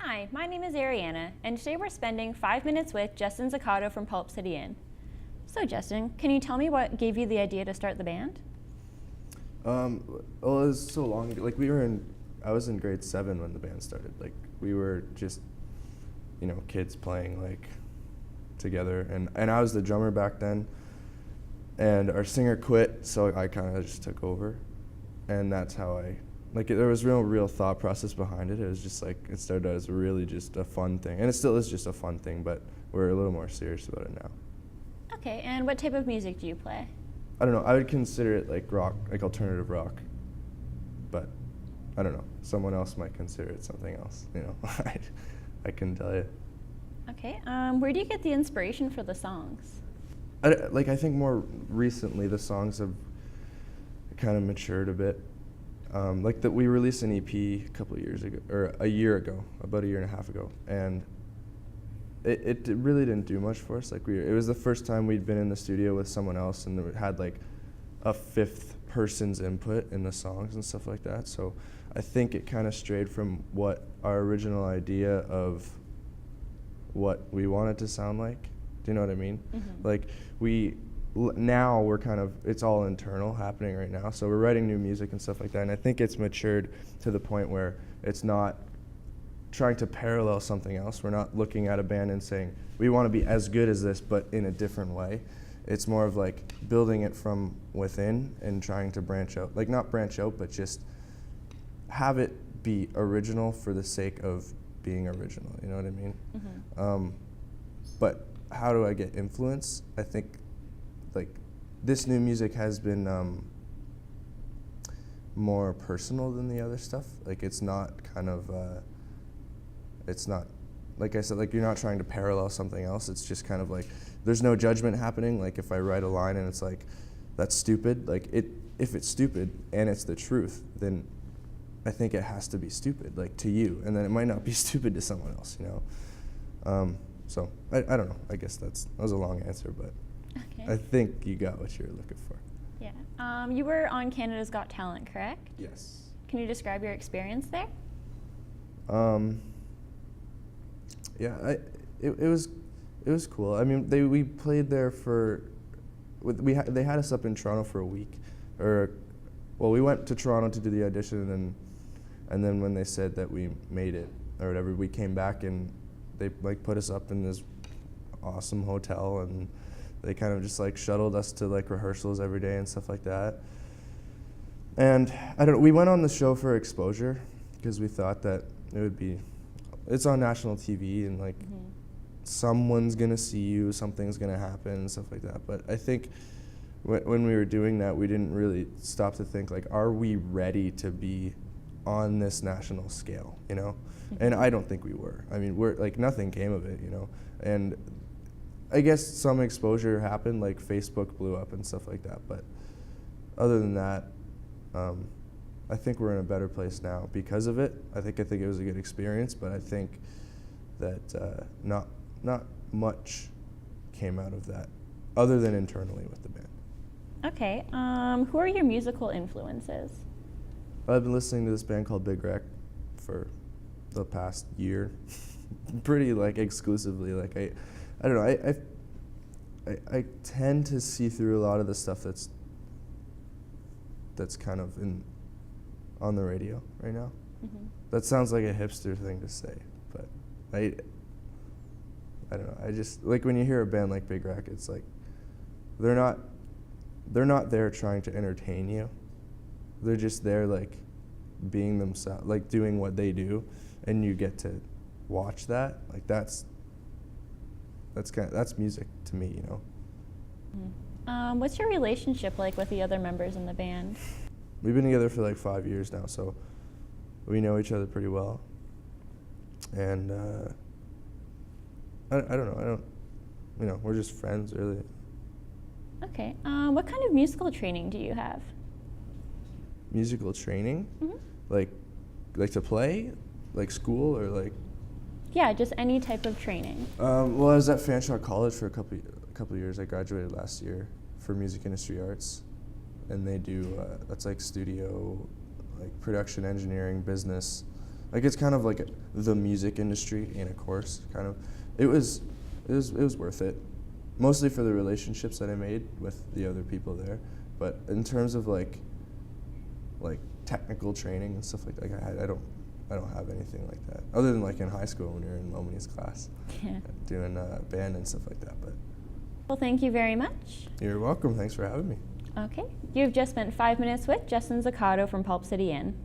Hi, my name is Ariana, and today we're spending 5 minutes with Justin Zuccato from Pulp City Inn. So Justin, can you tell me what gave you the idea to start the band? Well, it was so long ago. Like I was in grade 7 when the band started. Like we were just, kids playing like together, and I was the drummer back then, and our singer quit, so I kind of just took over, and that's how there was real thought process behind it. It was just like, it started as really just a fun thing, and it still is just a fun thing, but we're a little more serious about it now. Okay, and what type of music do you play? I don't know, I would consider it like rock, like alternative rock, but I don't know, someone else might consider it something else, I couldn't tell you. Okay, where do you get the inspiration for the songs? I think more recently the songs have kind of matured a bit. We released an EP a couple of years ago, or a year ago, about a year and a half ago, and it really didn't do much for us. It was the first time we'd been in the studio with someone else, and it had like a fifth person's input in the songs and stuff like that. So I think it kind of strayed from what our original idea of what we wanted to sound like. Do you know what I mean? Mm-hmm. Now we're kind of, it's all internal happening right now, so we're writing new music and stuff like that, and I think it's matured to the point where it's not trying to parallel something else. We're not looking at a band and saying, we want to be as good as this, but in a different way. It's more of like building it from within and trying to branch out. Like not branch out, but just have it be original for the sake of being original, you know what I mean? Mm-hmm. But how do I get influence? I think this new music has been more personal than the other stuff. It's not it's not, like I said, you're not trying to parallel something else. It's just kind of like, there's no judgment happening. Like if I write a line and it's like, that's stupid, if it's stupid and it's the truth, then I think it has to be stupid, to you, and then it might not be stupid to someone else, So I don't know, I guess that was a long answer, but okay. I think you got what you were looking for. Yeah. You were on Canada's Got Talent, correct? Yes. Can you describe your experience there? Yeah, it was cool. I mean, we played there they had us up in Toronto for a week, we went to Toronto to do the audition, and then when they said that we made it or whatever, we came back and they put us up in this awesome hotel, and they kind of just shuttled us to rehearsals every day and stuff like that. And we went on the show for exposure because we thought that it's on national TV, and mm-hmm. someone's gonna see you, something's gonna happen and stuff like that. But I think when we were doing that, we didn't really stop to think are we ready to be on this national scale, Mm-hmm. And I don't think we were. I mean, we're nothing came of it, and I guess some exposure happened, Facebook blew up and stuff like that, but other than that, I think we're in a better place now because of it. I think it was a good experience, but I think that not much came out of that other than internally with the band. Okay, who are your musical influences? I've been listening to this band called Big Wreck for the past year, pretty exclusively. I don't know. I tend to see through a lot of the stuff that's kind of on the radio right now. Mm-hmm. That sounds like a hipster thing to say, but I don't know. I just when you hear a band like Big Wreck, it's they're not there trying to entertain you. They're just there being themselves, doing what they do, and you get to watch that. That's music to me, Mm-hmm. What's your relationship like with the other members in the band? We've been together for 5 years now, so we know each other pretty well. And I don't know. We're just friends, really. Okay. What kind of musical training do you have? Musical training? Mm-hmm. To play? School or Yeah, just any type of training. I was at Fanshawe College for a couple of years. I graduated last year for music industry arts, and they do that's studio, production engineering, business, Like it's kind of like the music industry in a course, kind of. It was worth it, mostly for the relationships that I made with the other people there. But in terms of like technical training and stuff like that, I don't have anything like that, other than like in high school when you're in Momini's class, doing band and stuff like that. But Well, thank you very much. you're welcome. Thanks for having me. Okay. You've just spent 5 minutes with Justin Zuccato from Pulp City Inn.